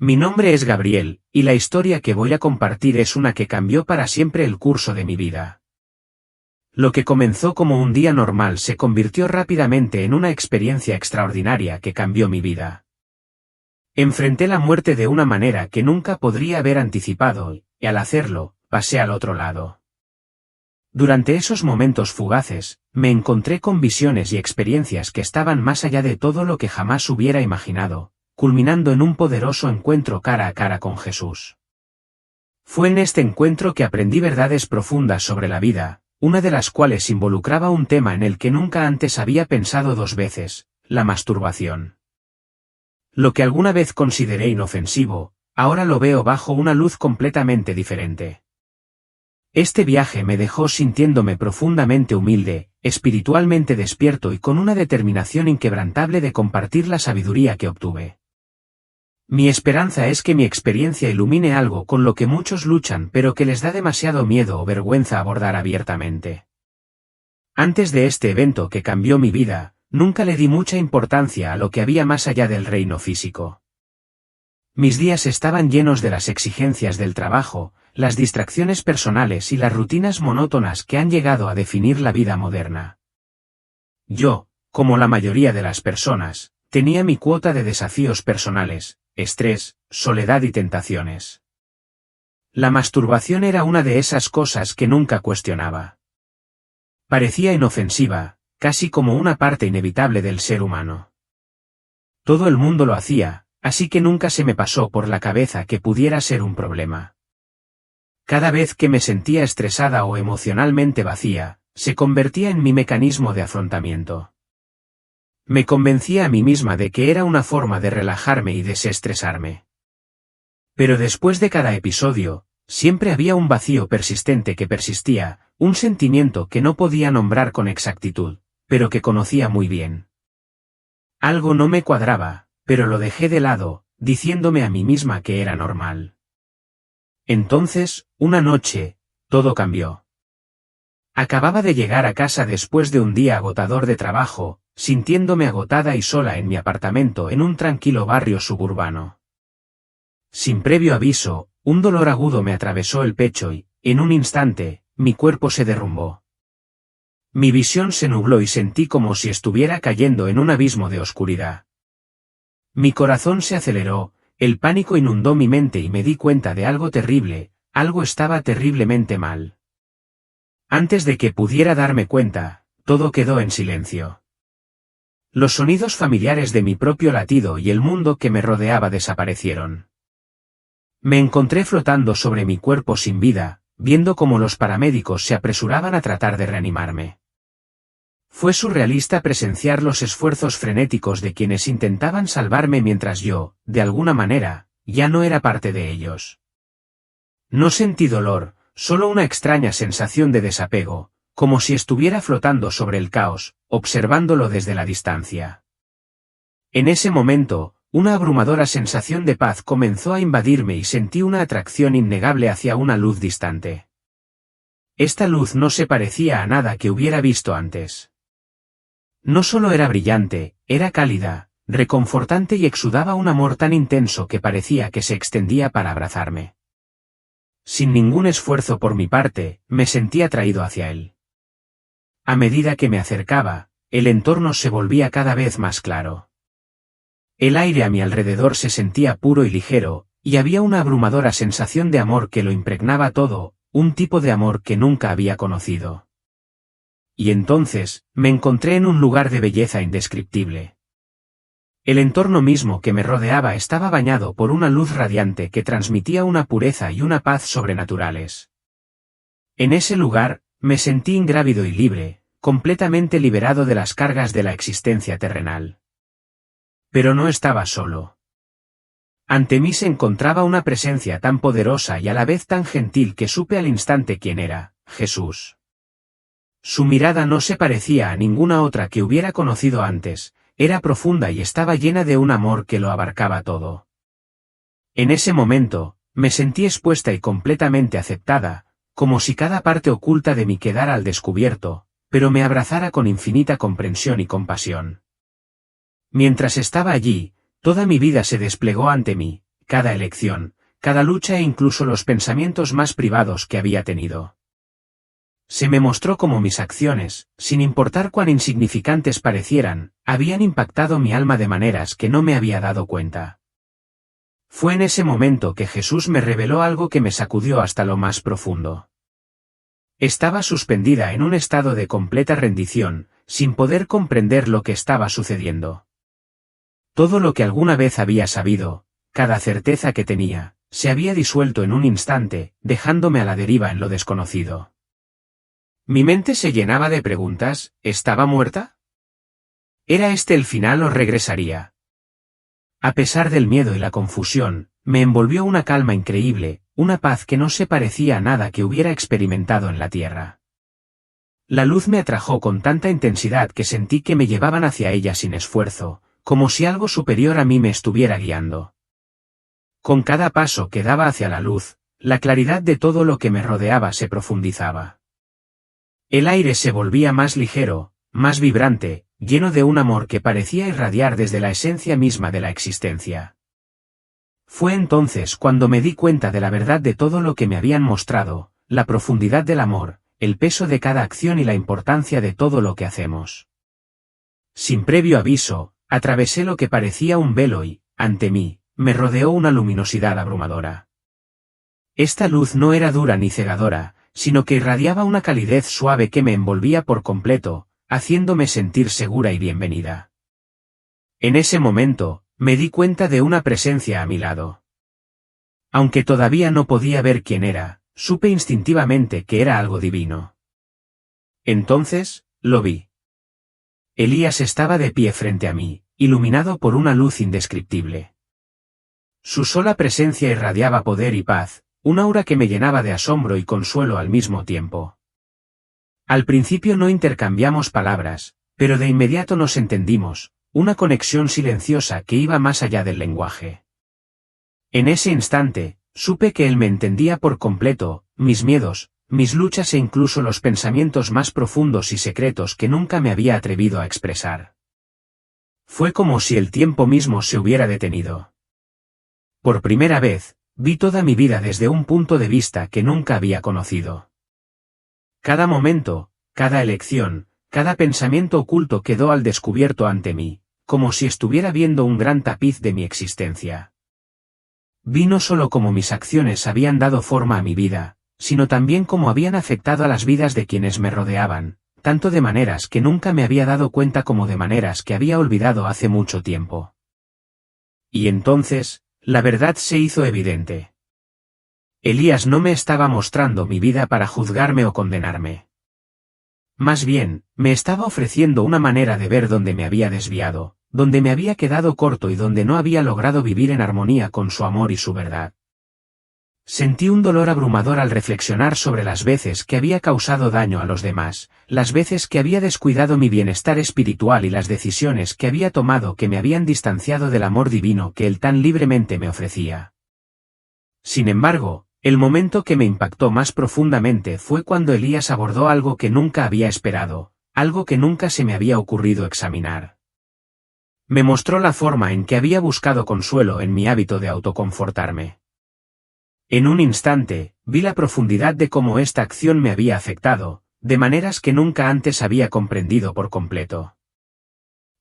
Mi nombre es Gabriel, y la historia que voy a compartir es una que cambió para siempre el curso de mi vida. Lo que comenzó como un día normal se convirtió rápidamente en una experiencia extraordinaria que cambió mi vida. Enfrenté la muerte de una manera que nunca podría haber anticipado, y al hacerlo, pasé al otro lado. Durante esos momentos fugaces, me encontré con visiones y experiencias que estaban más allá de todo lo que jamás hubiera imaginado, culminando en un poderoso encuentro cara a cara con Jesús. Fue en este encuentro que aprendí verdades profundas sobre la vida, una de las cuales involucraba un tema en el que nunca antes había pensado dos veces, la masturbación. Lo que alguna vez consideré inofensivo, ahora lo veo bajo una luz completamente diferente. Este viaje me dejó sintiéndome profundamente humilde, espiritualmente despierto y con una determinación inquebrantable de compartir la sabiduría que obtuve. Mi esperanza es que mi experiencia ilumine algo con lo que muchos luchan pero que les da demasiado miedo o vergüenza abordar abiertamente. Antes de este evento que cambió mi vida, nunca le di mucha importancia a lo que había más allá del reino físico. Mis días estaban llenos de las exigencias del trabajo, las distracciones personales y las rutinas monótonas que han llegado a definir la vida moderna. Yo, como la mayoría de las personas, tenía mi cuota de desafíos personales, estrés, soledad y tentaciones. La masturbación era una de esas cosas que nunca cuestionaba. Parecía inofensiva, casi como una parte inevitable del ser humano. Todo el mundo lo hacía, así que nunca se me pasó por la cabeza que pudiera ser un problema. Cada vez que me sentía estresada o emocionalmente vacía, se convertía en mi mecanismo de afrontamiento. Me convencía a mí misma de que era una forma de relajarme y desestresarme. Pero después de cada episodio, siempre había un vacío persistente que persistía, un sentimiento que no podía nombrar con exactitud, pero que conocía muy bien. Algo no me cuadraba, pero lo dejé de lado, diciéndome a mí misma que era normal. Entonces, una noche, todo cambió. Acababa de llegar a casa después de un día agotador de trabajo, sintiéndome agotada y sola en mi apartamento en un tranquilo barrio suburbano. Sin previo aviso, un dolor agudo me atravesó el pecho y, en un instante, mi cuerpo se derrumbó. Mi visión se nubló y sentí como si estuviera cayendo en un abismo de oscuridad. Mi corazón se aceleró, el pánico inundó mi mente y me di cuenta de algo terrible, algo estaba terriblemente mal. Antes de que pudiera darme cuenta, todo quedó en silencio. Los sonidos familiares de mi propio latido y el mundo que me rodeaba desaparecieron. Me encontré flotando sobre mi cuerpo sin vida, viendo cómo los paramédicos se apresuraban a tratar de reanimarme. Fue surrealista presenciar los esfuerzos frenéticos de quienes intentaban salvarme mientras yo, de alguna manera, ya no era parte de ellos. No sentí dolor, solo una extraña sensación de desapego, como si estuviera flotando sobre el caos, observándolo desde la distancia. En ese momento, una abrumadora sensación de paz comenzó a invadirme y sentí una atracción innegable hacia una luz distante. Esta luz no se parecía a nada que hubiera visto antes. No solo era brillante, era cálida, reconfortante y exudaba un amor tan intenso que parecía que se extendía para abrazarme. Sin ningún esfuerzo por mi parte, me sentí atraído hacia él. A medida que me acercaba, el entorno se volvía cada vez más claro. El aire a mi alrededor se sentía puro y ligero, y había una abrumadora sensación de amor que lo impregnaba todo, un tipo de amor que nunca había conocido. Y entonces, me encontré en un lugar de belleza indescriptible. El entorno mismo que me rodeaba estaba bañado por una luz radiante que transmitía una pureza y una paz sobrenaturales. En ese lugar, me sentí ingrávido y libre, completamente liberado de las cargas de la existencia terrenal. Pero no estaba solo. Ante mí se encontraba una presencia tan poderosa y a la vez tan gentil que supe al instante quién era, Jesús. Su mirada no se parecía a ninguna otra que hubiera conocido antes, era profunda y estaba llena de un amor que lo abarcaba todo. En ese momento, me sentí expuesta y completamente aceptada, como si cada parte oculta de mí quedara al descubierto, pero me abrazara con infinita comprensión y compasión. Mientras estaba allí, toda mi vida se desplegó ante mí, cada elección, cada lucha e incluso los pensamientos más privados que había tenido. Se me mostró cómo mis acciones, sin importar cuán insignificantes parecieran, habían impactado mi alma de maneras que no me había dado cuenta. Fue en ese momento que Jesús me reveló algo que me sacudió hasta lo más profundo. Estaba suspendida en un estado de completa rendición, sin poder comprender lo que estaba sucediendo. Todo lo que alguna vez había sabido, cada certeza que tenía, se había disuelto en un instante, dejándome a la deriva en lo desconocido. Mi mente se llenaba de preguntas. ¿Estaba muerta? ¿Era este el final o regresaría? A pesar del miedo y la confusión, me envolvió una calma increíble, una paz que no se parecía a nada que hubiera experimentado en la tierra. La luz me atrajo con tanta intensidad que sentí que me llevaban hacia ella sin esfuerzo, como si algo superior a mí me estuviera guiando. Con cada paso que daba hacia la luz, la claridad de todo lo que me rodeaba se profundizaba. El aire se volvía más ligero, más vibrante, lleno de un amor que parecía irradiar desde la esencia misma de la existencia. Fue entonces cuando me di cuenta de la verdad de todo lo que me habían mostrado, la profundidad del amor, el peso de cada acción y la importancia de todo lo que hacemos. Sin previo aviso, atravesé lo que parecía un velo y, ante mí, me rodeó una luminosidad abrumadora. Esta luz no era dura ni cegadora, sino que irradiaba una calidez suave que me envolvía por completo, haciéndome sentir segura y bienvenida. En ese momento, me di cuenta de una presencia a mi lado. Aunque todavía no podía ver quién era, supe instintivamente que era algo divino. Entonces, lo vi. Elías estaba de pie frente a mí, iluminado por una luz indescriptible. Su sola presencia irradiaba poder y paz, un aura que me llenaba de asombro y consuelo al mismo tiempo. Al principio no intercambiamos palabras, pero de inmediato nos entendimos, una conexión silenciosa que iba más allá del lenguaje. En ese instante, supe que él me entendía por completo, mis miedos, mis luchas e incluso los pensamientos más profundos y secretos que nunca me había atrevido a expresar. Fue como si el tiempo mismo se hubiera detenido. Por primera vez, vi toda mi vida desde un punto de vista que nunca había conocido. Cada momento, cada elección, cada pensamiento oculto quedó al descubierto ante mí, como si estuviera viendo un gran tapiz de mi existencia. Vi no solo cómo mis acciones habían dado forma a mi vida, sino también cómo habían afectado a las vidas de quienes me rodeaban, tanto de maneras que nunca me había dado cuenta como de maneras que había olvidado hace mucho tiempo. Y entonces, la verdad se hizo evidente. Elías no me estaba mostrando mi vida para juzgarme o condenarme. Más bien, me estaba ofreciendo una manera de ver donde me había desviado, donde me había quedado corto y donde no había logrado vivir en armonía con su amor y su verdad. Sentí un dolor abrumador al reflexionar sobre las veces que había causado daño a los demás, las veces que había descuidado mi bienestar espiritual y las decisiones que había tomado que me habían distanciado del amor divino que él tan libremente me ofrecía. Sin embargo, el momento que me impactó más profundamente fue cuando Elías abordó algo que nunca había esperado, algo que nunca se me había ocurrido examinar. Me mostró la forma en que había buscado consuelo en mi hábito de autoconfortarme. En un instante, vi la profundidad de cómo esta acción me había afectado, de maneras que nunca antes había comprendido por completo.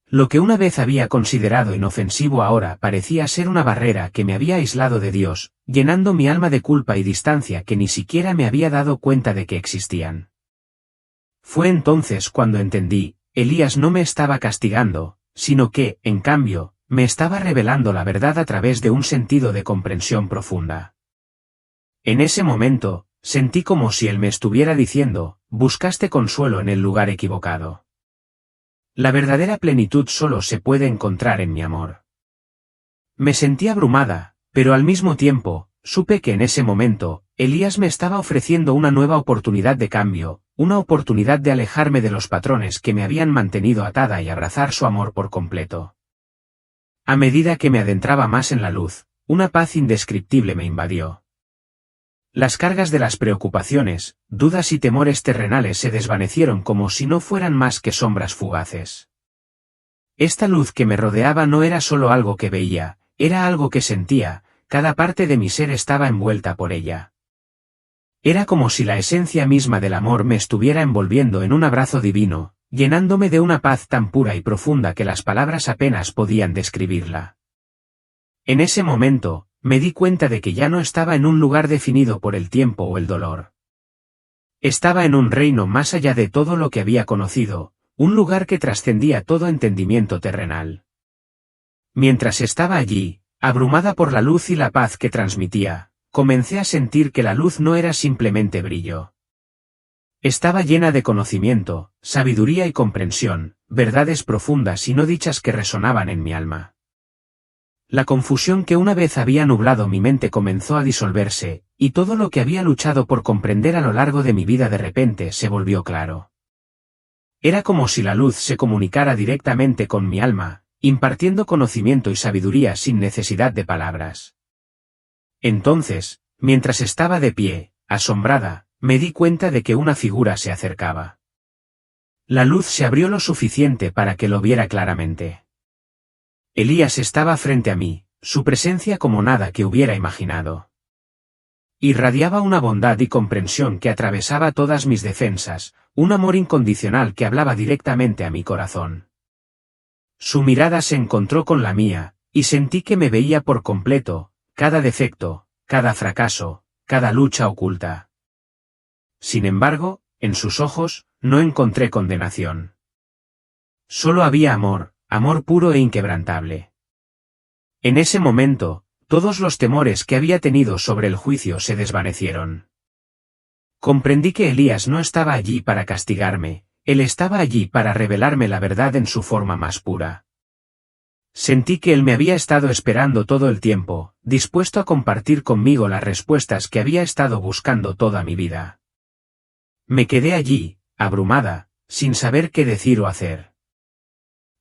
Lo que una vez había considerado inofensivo ahora parecía ser una barrera que me había aislado de Dios, llenando mi alma de culpa y distancia que ni siquiera me había dado cuenta de que existían. Fue entonces cuando entendí, Elías no me estaba castigando, sino que, en cambio, me estaba revelando la verdad a través de un sentido de comprensión profunda. En ese momento, sentí como si él me estuviera diciendo, buscaste consuelo en el lugar equivocado. La verdadera plenitud solo se puede encontrar en mi amor. Me sentí abrumada, pero al mismo tiempo, supe que en ese momento, Elías me estaba ofreciendo una nueva oportunidad de cambio, una oportunidad de alejarme de los patrones que me habían mantenido atada y abrazar su amor por completo. A medida que me adentraba más en la luz, una paz indescriptible me invadió. Las cargas de las preocupaciones, dudas y temores terrenales se desvanecieron como si no fueran más que sombras fugaces. Esta luz que me rodeaba no era solo algo que veía, era algo que sentía, cada parte de mi ser estaba envuelta por ella. Era como si la esencia misma del amor me estuviera envolviendo en un abrazo divino, llenándome de una paz tan pura y profunda que las palabras apenas podían describirla. En ese momento, me di cuenta de que ya no estaba en un lugar definido por el tiempo o el dolor. Estaba en un reino más allá de todo lo que había conocido, un lugar que trascendía todo entendimiento terrenal. Mientras estaba allí, abrumada por la luz y la paz que transmitía, comencé a sentir que la luz no era simplemente brillo. Estaba llena de conocimiento, sabiduría y comprensión, verdades profundas y no dichas que resonaban en mi alma. La confusión que una vez había nublado mi mente comenzó a disolverse, y todo lo que había luchado por comprender a lo largo de mi vida de repente se volvió claro. Era como si la luz se comunicara directamente con mi alma, impartiendo conocimiento y sabiduría sin necesidad de palabras. Entonces, mientras estaba de pie, asombrada, me di cuenta de que una figura se acercaba. La luz se abrió lo suficiente para que lo viera claramente. Elías estaba frente a mí, su presencia como nada que hubiera imaginado. Irradiaba una bondad y comprensión que atravesaba todas mis defensas, un amor incondicional que hablaba directamente a mi corazón. Su mirada se encontró con la mía, y sentí que me veía por completo, cada defecto, cada fracaso, cada lucha oculta. Sin embargo, en sus ojos, no encontré condenación. Solo había amor, amor puro e inquebrantable. En ese momento, todos los temores que había tenido sobre el juicio se desvanecieron. Comprendí que Elías no estaba allí para castigarme, él estaba allí para revelarme la verdad en su forma más pura. Sentí que él me había estado esperando todo el tiempo, dispuesto a compartir conmigo las respuestas que había estado buscando toda mi vida. Me quedé allí, abrumada, sin saber qué decir o hacer.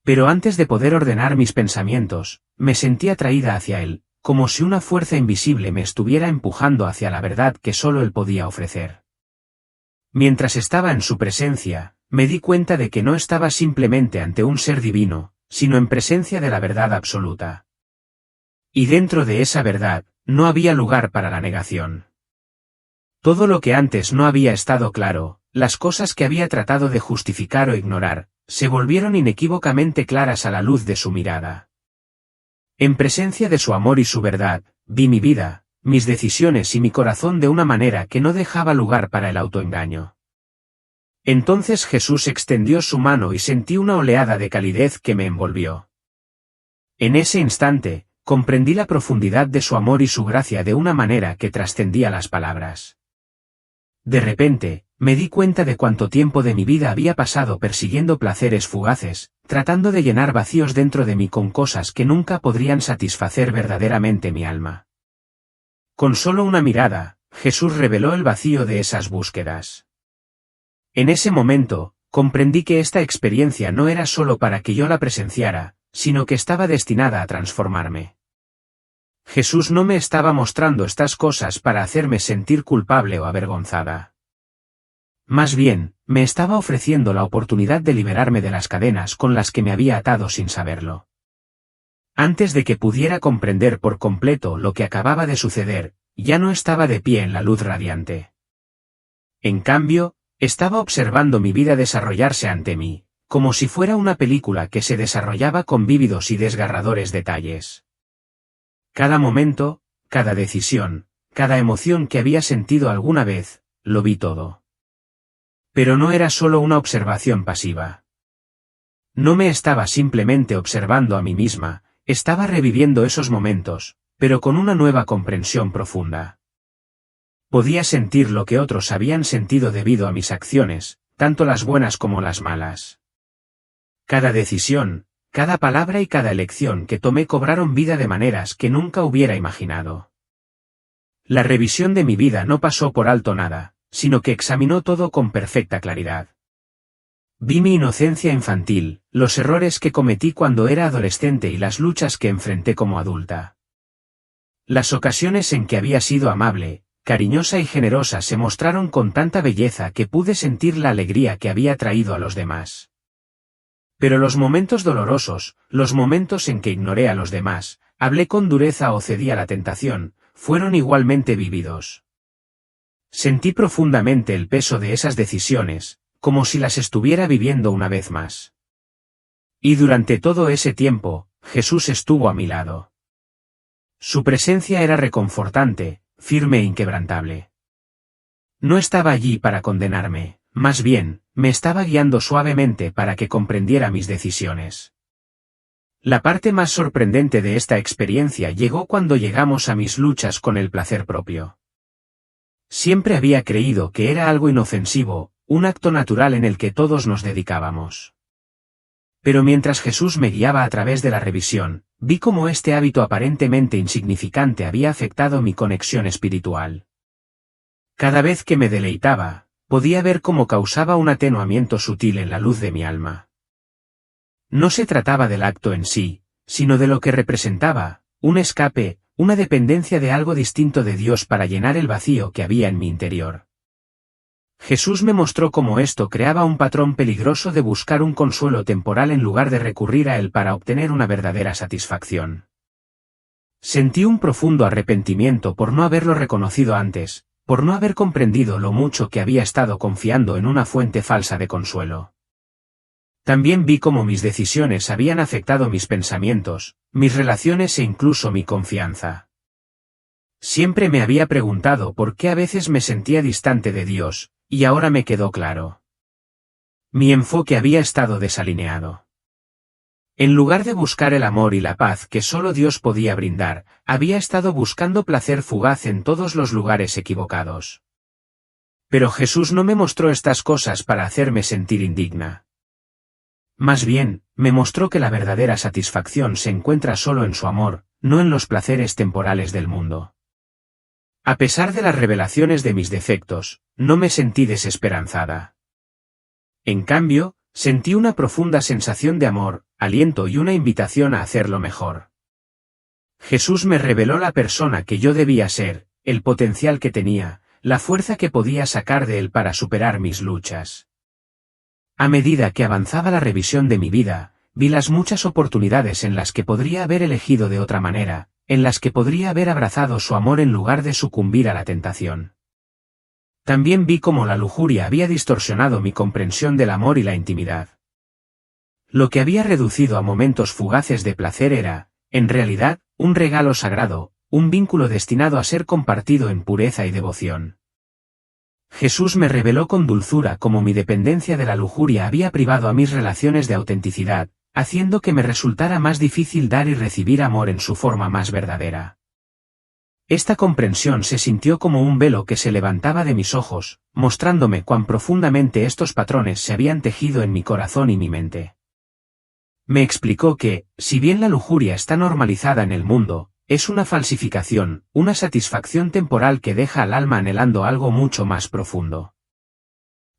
Pero antes de poder ordenar mis pensamientos, me sentí atraída hacia él, como si una fuerza invisible me estuviera empujando hacia la verdad que solo él podía ofrecer. Mientras estaba en su presencia, me di cuenta de que no estaba simplemente ante un ser divino, sino en presencia de la verdad absoluta. Y dentro de esa verdad, no había lugar para la negación. Todo lo que antes no había estado claro, las cosas que había tratado de justificar o ignorar, se volvieron inequívocamente claras a la luz de su mirada. En presencia de su amor y su verdad, vi mi vida, mis decisiones y mi corazón de una manera que no dejaba lugar para el autoengaño. Entonces Jesús extendió su mano y sentí una oleada de calidez que me envolvió. En ese instante, comprendí la profundidad de su amor y su gracia de una manera que trascendía las palabras. De repente, me di cuenta de cuánto tiempo de mi vida había pasado persiguiendo placeres fugaces, tratando de llenar vacíos dentro de mí con cosas que nunca podrían satisfacer verdaderamente mi alma. Con solo una mirada, Jesús reveló el vacío de esas búsquedas. En ese momento, comprendí que esta experiencia no era solo para que yo la presenciara, sino que estaba destinada a transformarme. Jesús no me estaba mostrando estas cosas para hacerme sentir culpable o avergonzada. Más bien, me estaba ofreciendo la oportunidad de liberarme de las cadenas con las que me había atado sin saberlo. Antes de que pudiera comprender por completo lo que acababa de suceder, ya no estaba de pie en la luz radiante. En cambio, estaba observando mi vida desarrollarse ante mí, como si fuera una película que se desarrollaba con vívidos y desgarradores detalles. Cada momento, cada decisión, cada emoción que había sentido alguna vez, lo vi todo. Pero no era solo una observación pasiva. No me estaba simplemente observando a mí misma, estaba reviviendo esos momentos, pero con una nueva comprensión profunda. Podía sentir lo que otros habían sentido debido a mis acciones, tanto las buenas como las malas. Cada decisión, cada palabra y cada elección que tomé cobraron vida de maneras que nunca hubiera imaginado. La revisión de mi vida no pasó por alto nada, sino que examinó todo con perfecta claridad. Vi mi inocencia infantil, los errores que cometí cuando era adolescente y las luchas que enfrenté como adulta. Las ocasiones en que había sido amable, cariñosa y generosa se mostraron con tanta belleza que pude sentir la alegría que había traído a los demás. Pero los momentos dolorosos, los momentos en que ignoré a los demás, hablé con dureza o cedí a la tentación, fueron igualmente vividos. Sentí profundamente el peso de esas decisiones, como si las estuviera viviendo una vez más. Y durante todo ese tiempo, Jesús estuvo a mi lado. Su presencia era reconfortante, firme e inquebrantable. No estaba allí para condenarme, más bien, me estaba guiando suavemente para que comprendiera mis decisiones. La parte más sorprendente de esta experiencia llegó cuando llegamos a mis luchas con el placer propio. Siempre había creído que era algo inofensivo, un acto natural en el que todos nos dedicábamos. Pero mientras Jesús me guiaba a través de la revisión, vi cómo este hábito aparentemente insignificante había afectado mi conexión espiritual. Cada vez que me deleitaba, podía ver cómo causaba un atenuamiento sutil en la luz de mi alma. No se trataba del acto en sí, sino de lo que representaba, un escape, una dependencia de algo distinto de Dios para llenar el vacío que había en mi interior. Jesús me mostró cómo esto creaba un patrón peligroso de buscar un consuelo temporal en lugar de recurrir a él para obtener una verdadera satisfacción. Sentí un profundo arrepentimiento por no haberlo reconocido antes, por no haber comprendido lo mucho que había estado confiando en una fuente falsa de consuelo. También vi cómo mis decisiones habían afectado mis pensamientos, mis relaciones e incluso mi confianza. Siempre me había preguntado por qué a veces me sentía distante de Dios, y ahora me quedó claro. Mi enfoque había estado desalineado. En lugar de buscar el amor y la paz que solo Dios podía brindar, había estado buscando placer fugaz en todos los lugares equivocados. Pero Jesús no me mostró estas cosas para hacerme sentir indigna. Más bien, me mostró que la verdadera satisfacción se encuentra solo en su amor, no en los placeres temporales del mundo. A pesar de las revelaciones de mis defectos, no me sentí desesperanzada. En cambio, sentí una profunda sensación de amor, aliento y una invitación a hacerlo mejor. Jesús me reveló la persona que yo debía ser, el potencial que tenía, la fuerza que podía sacar de él para superar mis luchas. A medida que avanzaba la revisión de mi vida, vi las muchas oportunidades en las que podría haber elegido de otra manera, en las que podría haber abrazado su amor en lugar de sucumbir a la tentación. También vi cómo la lujuria había distorsionado mi comprensión del amor y la intimidad. Lo que había reducido a momentos fugaces de placer era, en realidad, un regalo sagrado, un vínculo destinado a ser compartido en pureza y devoción. Jesús me reveló con dulzura cómo mi dependencia de la lujuria había privado a mis relaciones de autenticidad, haciendo que me resultara más difícil dar y recibir amor en su forma más verdadera. Esta comprensión se sintió como un velo que se levantaba de mis ojos, mostrándome cuán profundamente estos patrones se habían tejido en mi corazón y mi mente. Me explicó que, si bien la lujuria está normalizada en el mundo, es una falsificación, una satisfacción temporal que deja al alma anhelando algo mucho más profundo.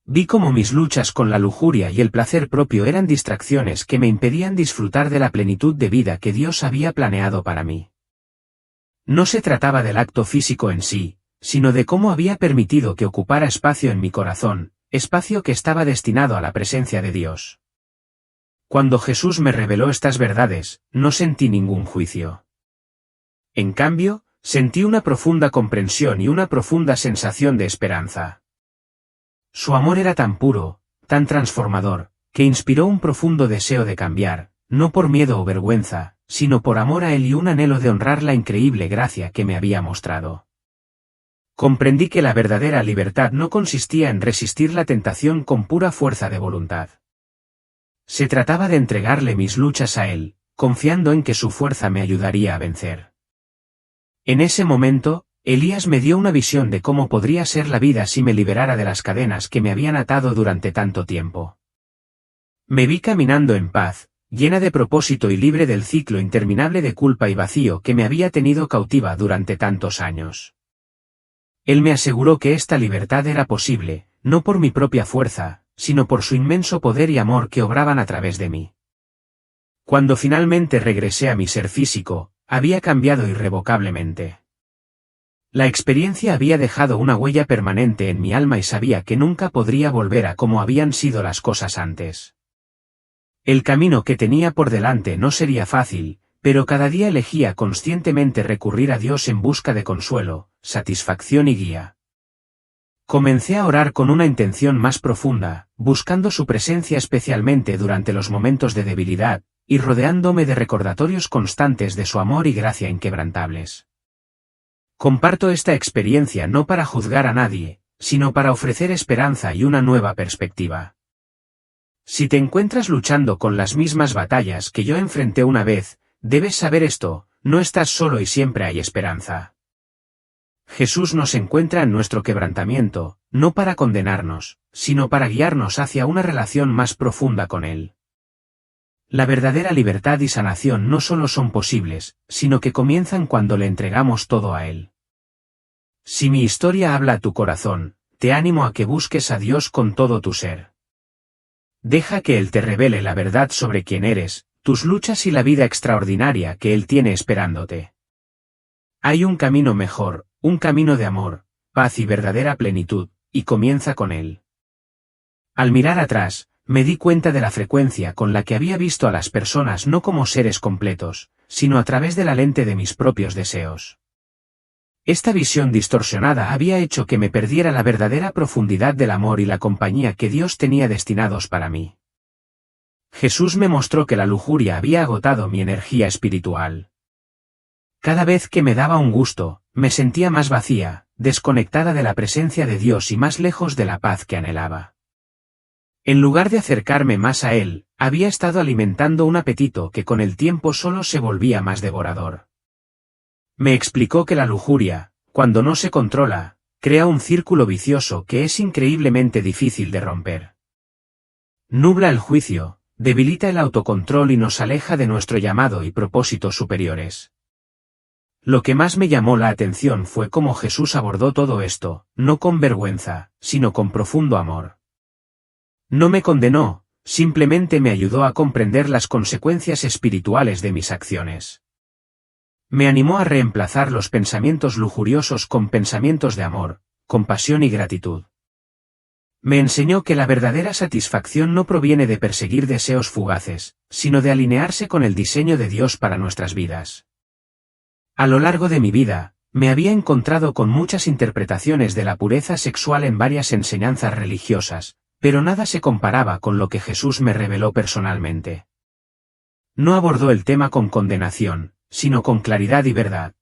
Vi cómo mis luchas con la lujuria y el placer propio eran distracciones que me impedían disfrutar de la plenitud de vida que Dios había planeado para mí. No se trataba del acto físico en sí, sino de cómo había permitido que ocupara espacio en mi corazón, espacio que estaba destinado a la presencia de Dios. Cuando Jesús me reveló estas verdades, no sentí ningún juicio. En cambio, sentí una profunda comprensión y una profunda sensación de esperanza. Su amor era tan puro, tan transformador, que inspiró un profundo deseo de cambiar, no por miedo o vergüenza, sino por amor a él y un anhelo de honrar la increíble gracia que me había mostrado. Comprendí que la verdadera libertad no consistía en resistir la tentación con pura fuerza de voluntad. Se trataba de entregarle mis luchas a él, confiando en que su fuerza me ayudaría a vencer. En ese momento, Elías me dio una visión de cómo podría ser la vida si me liberara de las cadenas que me habían atado durante tanto tiempo. Me vi caminando en paz, llena de propósito y libre del ciclo interminable de culpa y vacío que me había tenido cautiva durante tantos años. Él me aseguró que esta libertad era posible, no por mi propia fuerza, sino por su inmenso poder y amor que obraban a través de mí. Cuando finalmente regresé a mi ser físico, había cambiado irrevocablemente. La experiencia había dejado una huella permanente en mi alma y sabía que nunca podría volver a como habían sido las cosas antes. El camino que tenía por delante no sería fácil, pero cada día elegía conscientemente recurrir a Dios en busca de consuelo, satisfacción y guía. Comencé a orar con una intención más profunda, buscando su presencia especialmente durante los momentos de debilidad, y rodeándome de recordatorios constantes de su amor y gracia inquebrantables. Comparto esta experiencia no para juzgar a nadie, sino para ofrecer esperanza y una nueva perspectiva. Si te encuentras luchando con las mismas batallas que yo enfrenté una vez, debes saber esto: no estás solo y siempre hay esperanza. Jesús nos encuentra en nuestro quebrantamiento, no para condenarnos, sino para guiarnos hacia una relación más profunda con Él. La verdadera libertad y sanación no solo son posibles, sino que comienzan cuando le entregamos todo a Él. Si mi historia habla a tu corazón, te animo a que busques a Dios con todo tu ser. Deja que Él te revele la verdad sobre quién eres, tus luchas y la vida extraordinaria que Él tiene esperándote. Hay un camino mejor, un camino de amor, paz y verdadera plenitud, y comienza con Él. Al mirar atrás, me di cuenta de la frecuencia con la que había visto a las personas no como seres completos, sino a través de la lente de mis propios deseos. Esta visión distorsionada había hecho que me perdiera la verdadera profundidad del amor y la compañía que Dios tenía destinados para mí. Jesús me mostró que la lujuria había agotado mi energía espiritual. Cada vez que me daba un gusto, me sentía más vacía, desconectada de la presencia de Dios y más lejos de la paz que anhelaba. En lugar de acercarme más a Él, había estado alimentando un apetito que con el tiempo solo se volvía más devorador. Me explicó que la lujuria, cuando no se controla, crea un círculo vicioso que es increíblemente difícil de romper. Nubla el juicio, debilita el autocontrol y nos aleja de nuestro llamado y propósitos superiores. Lo que más me llamó la atención fue cómo Jesús abordó todo esto, no con vergüenza, sino con profundo amor. No me condenó, simplemente me ayudó a comprender las consecuencias espirituales de mis acciones. Me animó a reemplazar los pensamientos lujuriosos con pensamientos de amor, compasión y gratitud. Me enseñó que la verdadera satisfacción no proviene de perseguir deseos fugaces, sino de alinearse con el diseño de Dios para nuestras vidas. A lo largo de mi vida, me había encontrado con muchas interpretaciones de la pureza sexual en varias enseñanzas religiosas, pero nada se comparaba con lo que Jesús me reveló personalmente. No abordó el tema con condenación, sino con claridad y verdad.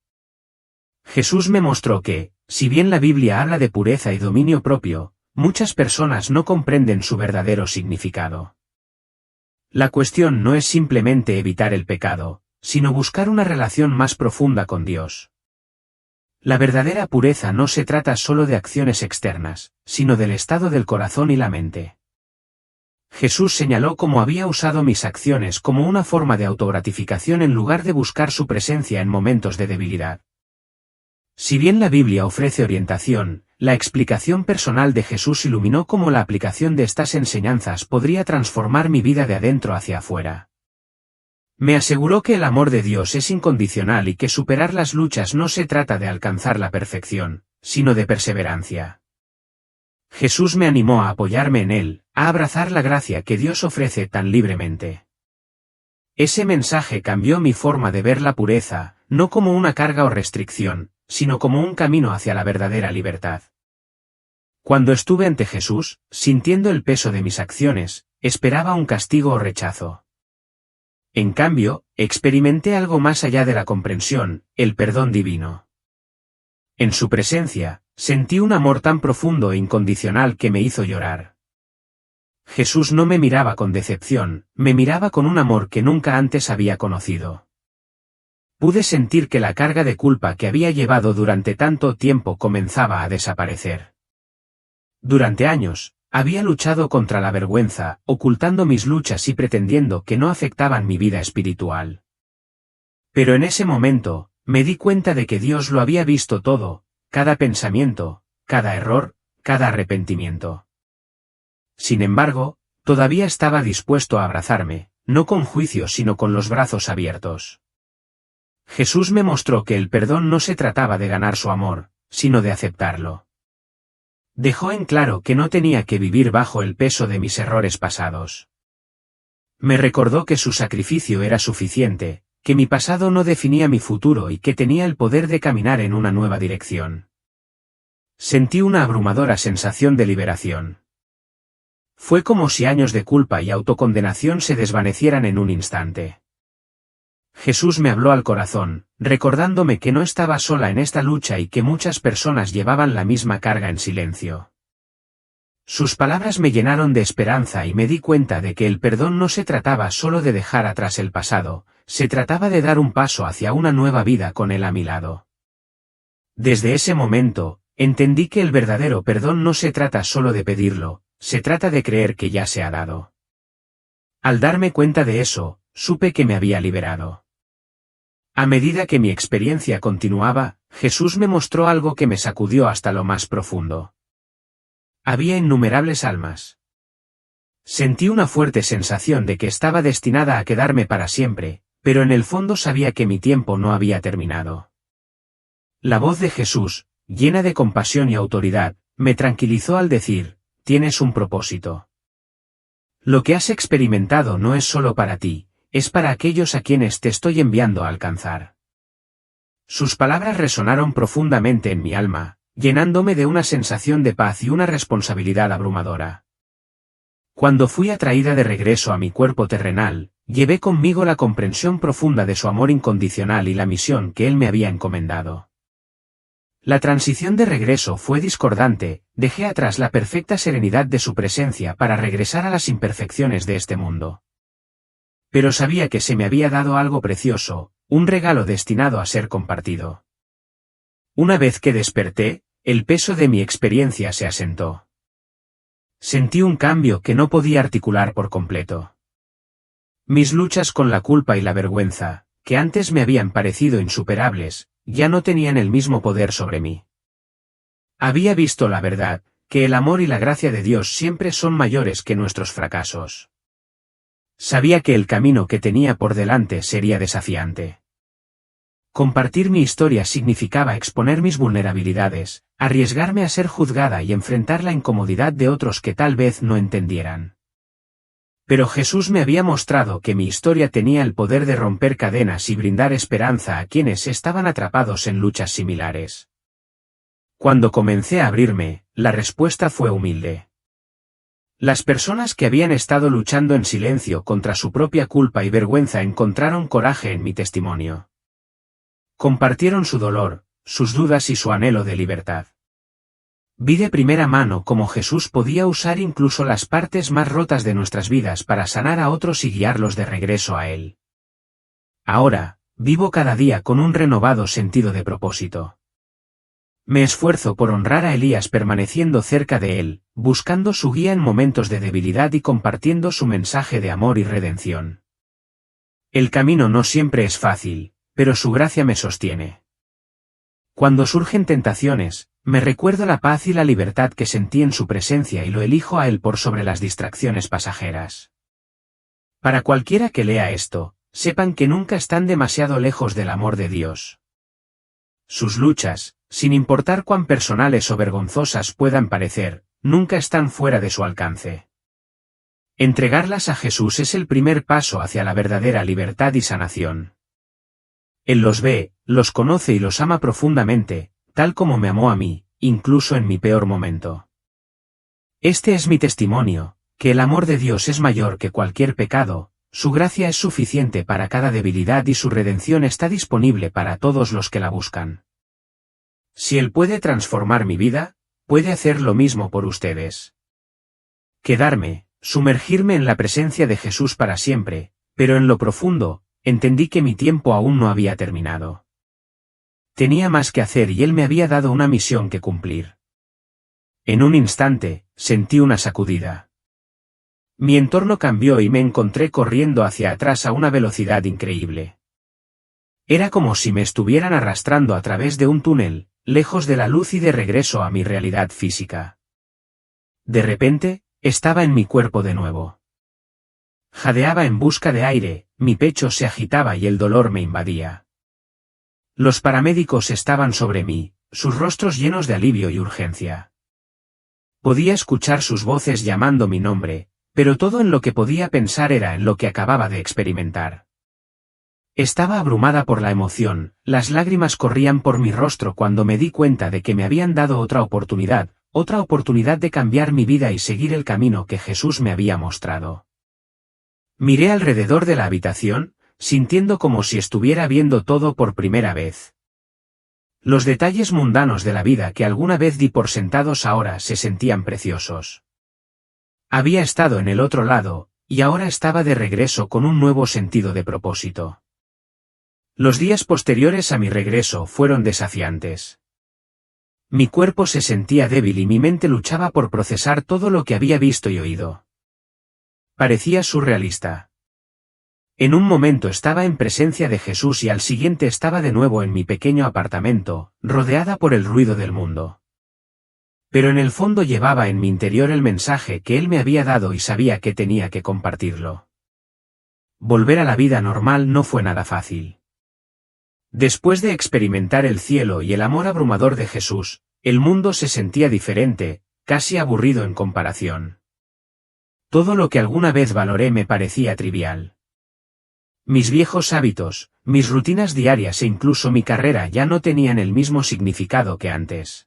Jesús me mostró que, si bien la Biblia habla de pureza y dominio propio, muchas personas no comprenden su verdadero significado. La cuestión no es simplemente evitar el pecado, sino buscar una relación más profunda con Dios. La verdadera pureza no se trata solo de acciones externas, sino del estado del corazón y la mente. Jesús señaló cómo había usado mis acciones como una forma de autogratificación en lugar de buscar su presencia en momentos de debilidad. Si bien la Biblia ofrece orientación, la explicación personal de Jesús iluminó cómo la aplicación de estas enseñanzas podría transformar mi vida de adentro hacia afuera. Me aseguró que el amor de Dios es incondicional y que superar las luchas no se trata de alcanzar la perfección, sino de perseverancia. Jesús me animó a apoyarme en Él, a abrazar la gracia que Dios ofrece tan libremente. Ese mensaje cambió mi forma de ver la pureza, no como una carga o restricción, sino como un camino hacia la verdadera libertad. Cuando estuve ante Jesús, sintiendo el peso de mis acciones, esperaba un castigo o rechazo. En cambio, experimenté algo más allá de la comprensión, el perdón divino. En su presencia, sentí un amor tan profundo e incondicional que me hizo llorar. Jesús no me miraba con decepción, me miraba con un amor que nunca antes había conocido. Pude sentir que la carga de culpa que había llevado durante tanto tiempo comenzaba a desaparecer. Durante años, había luchado contra la vergüenza, ocultando mis luchas y pretendiendo que no afectaban mi vida espiritual. Pero en ese momento, me di cuenta de que Dios lo había visto todo, cada pensamiento, cada error, cada arrepentimiento. Sin embargo, todavía estaba dispuesto a abrazarme, no con juicio sino con los brazos abiertos. Jesús me mostró que el perdón no se trataba de ganar su amor, sino de aceptarlo. Dejó en claro que no tenía que vivir bajo el peso de mis errores pasados. Me recordó que su sacrificio era suficiente, que mi pasado no definía mi futuro y que tenía el poder de caminar en una nueva dirección. Sentí una abrumadora sensación de liberación. Fue como si años de culpa y autocondenación se desvanecieran en un instante. Jesús me habló al corazón, recordándome que no estaba sola en esta lucha y que muchas personas llevaban la misma carga en silencio. Sus palabras me llenaron de esperanza y me di cuenta de que el perdón no se trataba solo de dejar atrás el pasado, se trataba de dar un paso hacia una nueva vida con Él a mi lado. Desde ese momento, entendí que el verdadero perdón no se trata solo de pedirlo, se trata de creer que ya se ha dado. Al darme cuenta de eso, supe que me había liberado. A medida que mi experiencia continuaba, Jesús me mostró algo que me sacudió hasta lo más profundo. Había innumerables almas. Sentí una fuerte sensación de que estaba destinada a quedarme para siempre, pero en el fondo sabía que mi tiempo no había terminado. La voz de Jesús, llena de compasión y autoridad, me tranquilizó al decir: tienes un propósito. Lo que has experimentado no es solo para ti, es para aquellos a quienes te estoy enviando a alcanzar. Sus palabras resonaron profundamente en mi alma, llenándome de una sensación de paz y una responsabilidad abrumadora. Cuando fui atraída de regreso a mi cuerpo terrenal, llevé conmigo la comprensión profunda de su amor incondicional y la misión que Él me había encomendado. La transición de regreso fue discordante, dejé atrás la perfecta serenidad de su presencia para regresar a las imperfecciones de este mundo. Pero sabía que se me había dado algo precioso, un regalo destinado a ser compartido. Una vez que desperté, el peso de mi experiencia se asentó. Sentí un cambio que no podía articular por completo. Mis luchas con la culpa y la vergüenza, que antes me habían parecido insuperables, ya no tenían el mismo poder sobre mí. Había visto la verdad, que el amor y la gracia de Dios siempre son mayores que nuestros fracasos. Sabía que el camino que tenía por delante sería desafiante. Compartir mi historia significaba exponer mis vulnerabilidades, arriesgarme a ser juzgada y enfrentar la incomodidad de otros que tal vez no entendieran. Pero Jesús me había mostrado que mi historia tenía el poder de romper cadenas y brindar esperanza a quienes estaban atrapados en luchas similares. Cuando comencé a abrirme, la respuesta fue humilde. Las personas que habían estado luchando en silencio contra su propia culpa y vergüenza encontraron coraje en mi testimonio. Compartieron su dolor, sus dudas y su anhelo de libertad. Vi de primera mano cómo Jesús podía usar incluso las partes más rotas de nuestras vidas para sanar a otros y guiarlos de regreso a Él. Ahora, vivo cada día con un renovado sentido de propósito. Me esfuerzo por honrar a Elías permaneciendo cerca de él, buscando su guía en momentos de debilidad y compartiendo su mensaje de amor y redención. El camino no siempre es fácil, pero su gracia me sostiene. Cuando surgen tentaciones, me recuerdo la paz y la libertad que sentí en su presencia y lo elijo a Él por sobre las distracciones pasajeras. Para cualquiera que lea esto, sepan que nunca están demasiado lejos del amor de Dios. Sus luchas, sin importar cuán personales o vergonzosas puedan parecer, nunca están fuera de su alcance. Entregarlas a Jesús es el primer paso hacia la verdadera libertad y sanación. Él los ve, los conoce y los ama profundamente, tal como me amó a mí, incluso en mi peor momento. Este es mi testimonio, que el amor de Dios es mayor que cualquier pecado, su gracia es suficiente para cada debilidad y su redención está disponible para todos los que la buscan. Si Él puede transformar mi vida, puede hacer lo mismo por ustedes. Quedarme, sumergirme en la presencia de Jesús para siempre, pero en lo profundo, entendí que mi tiempo aún no había terminado. Tenía más que hacer y Él me había dado una misión que cumplir. En un instante, sentí una sacudida. Mi entorno cambió y me encontré corriendo hacia atrás a una velocidad increíble. Era como si me estuvieran arrastrando a través de un túnel, lejos de la luz y de regreso a mi realidad física. De repente, estaba en mi cuerpo de nuevo. Jadeaba en busca de aire, mi pecho se agitaba y el dolor me invadía. Los paramédicos estaban sobre mí, sus rostros llenos de alivio y urgencia. Podía escuchar sus voces llamando mi nombre, pero todo en lo que podía pensar era en lo que acababa de experimentar. Estaba abrumada por la emoción, las lágrimas corrían por mi rostro cuando me di cuenta de que me habían dado otra oportunidad de cambiar mi vida y seguir el camino que Jesús me había mostrado. Miré alrededor de la habitación, sintiendo como si estuviera viendo todo por primera vez. Los detalles mundanos de la vida que alguna vez di por sentados ahora se sentían preciosos. Había estado en el otro lado, y ahora estaba de regreso con un nuevo sentido de propósito. Los días posteriores a mi regreso fueron desafiantes. Mi cuerpo se sentía débil y mi mente luchaba por procesar todo lo que había visto y oído. Parecía surrealista. En un momento estaba en presencia de Jesús y al siguiente estaba de nuevo en mi pequeño apartamento, rodeada por el ruido del mundo. Pero en el fondo llevaba en mi interior el mensaje que Él me había dado y sabía que tenía que compartirlo. Volver a la vida normal no fue nada fácil. Después de experimentar el cielo y el amor abrumador de Jesús, el mundo se sentía diferente, casi aburrido en comparación. Todo lo que alguna vez valoré me parecía trivial. Mis viejos hábitos, mis rutinas diarias e incluso mi carrera ya no tenían el mismo significado que antes.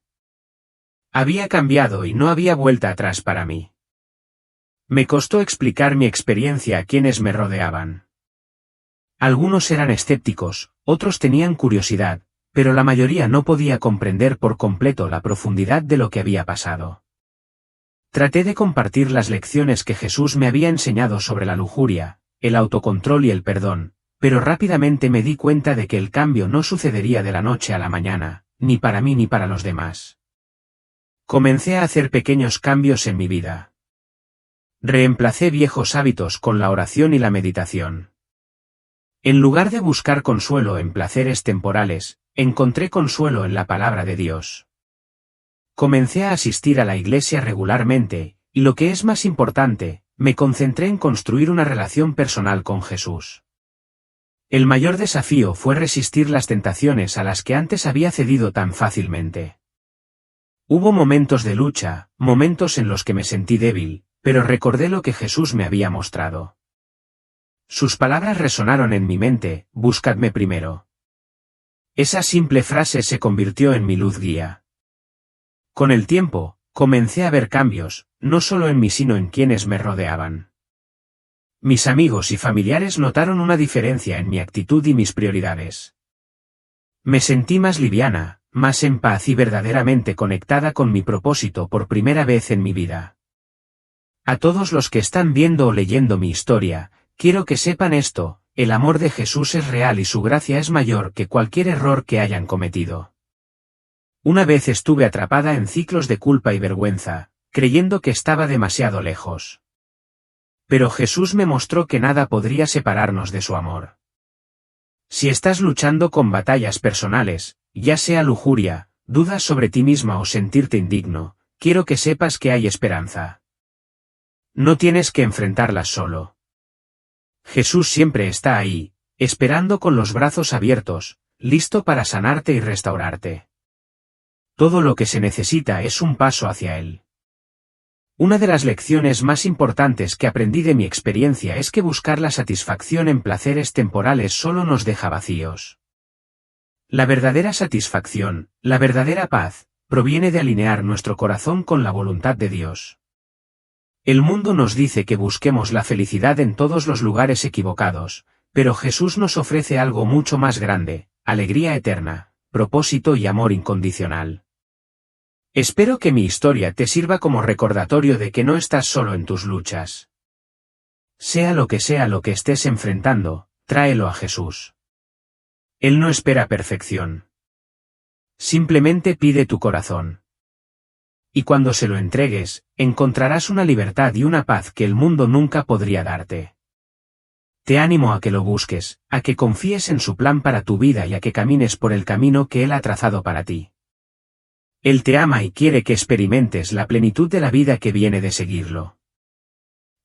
Había cambiado y no había vuelta atrás para mí. Me costó explicar mi experiencia a quienes me rodeaban. Algunos eran escépticos, otros tenían curiosidad, pero la mayoría no podía comprender por completo la profundidad de lo que había pasado. Traté de compartir las lecciones que Jesús me había enseñado sobre la lujuria, el autocontrol y el perdón, pero rápidamente me di cuenta de que el cambio no sucedería de la noche a la mañana, ni para mí ni para los demás. Comencé a hacer pequeños cambios en mi vida. Reemplacé viejos hábitos con la oración y la meditación. En lugar de buscar consuelo en placeres temporales, encontré consuelo en la palabra de Dios. Comencé a asistir a la iglesia regularmente, y lo que es más importante, me concentré en construir una relación personal con Jesús. El mayor desafío fue resistir las tentaciones a las que antes había cedido tan fácilmente. Hubo momentos de lucha, momentos en los que me sentí débil, pero recordé lo que Jesús me había mostrado. Sus palabras resonaron en mi mente: buscadme primero. Esa simple frase se convirtió en mi luz guía. Con el tiempo, comencé a ver cambios, no solo en mí sino en quienes me rodeaban. Mis amigos y familiares notaron una diferencia en mi actitud y mis prioridades. Me sentí más liviana, más en paz y verdaderamente conectada con mi propósito por primera vez en mi vida. A todos los que están viendo o leyendo mi historia, quiero que sepan esto: el amor de Jesús es real y su gracia es mayor que cualquier error que hayan cometido. Una vez estuve atrapada en ciclos de culpa y vergüenza, creyendo que estaba demasiado lejos. Pero Jesús me mostró que nada podría separarnos de su amor. Si estás luchando con batallas personales, ya sea lujuria, dudas sobre ti misma o sentirte indigno, quiero que sepas que hay esperanza. No tienes que enfrentarlas solo. Jesús siempre está ahí, esperando con los brazos abiertos, listo para sanarte y restaurarte. Todo lo que se necesita es un paso hacia Él. Una de las lecciones más importantes que aprendí de mi experiencia es que buscar la satisfacción en placeres temporales solo nos deja vacíos. La verdadera satisfacción, la verdadera paz, proviene de alinear nuestro corazón con la voluntad de Dios. El mundo nos dice que busquemos la felicidad en todos los lugares equivocados, pero Jesús nos ofrece algo mucho más grande: alegría eterna, propósito y amor incondicional. Espero que mi historia te sirva como recordatorio de que no estás solo en tus luchas. Sea lo que estés enfrentando, tráelo a Jesús. Él no espera perfección. Simplemente pide tu corazón. Y cuando se lo entregues, encontrarás una libertad y una paz que el mundo nunca podría darte. Te animo a que lo busques, a que confíes en su plan para tu vida y a que camines por el camino que Él ha trazado para ti. Él te ama y quiere que experimentes la plenitud de la vida que viene de seguirlo.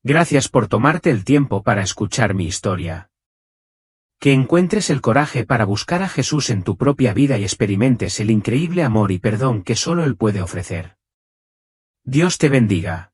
Gracias por tomarte el tiempo para escuchar mi historia. Que encuentres el coraje para buscar a Jesús en tu propia vida y experimentes el increíble amor y perdón que solo Él puede ofrecer. Dios te bendiga.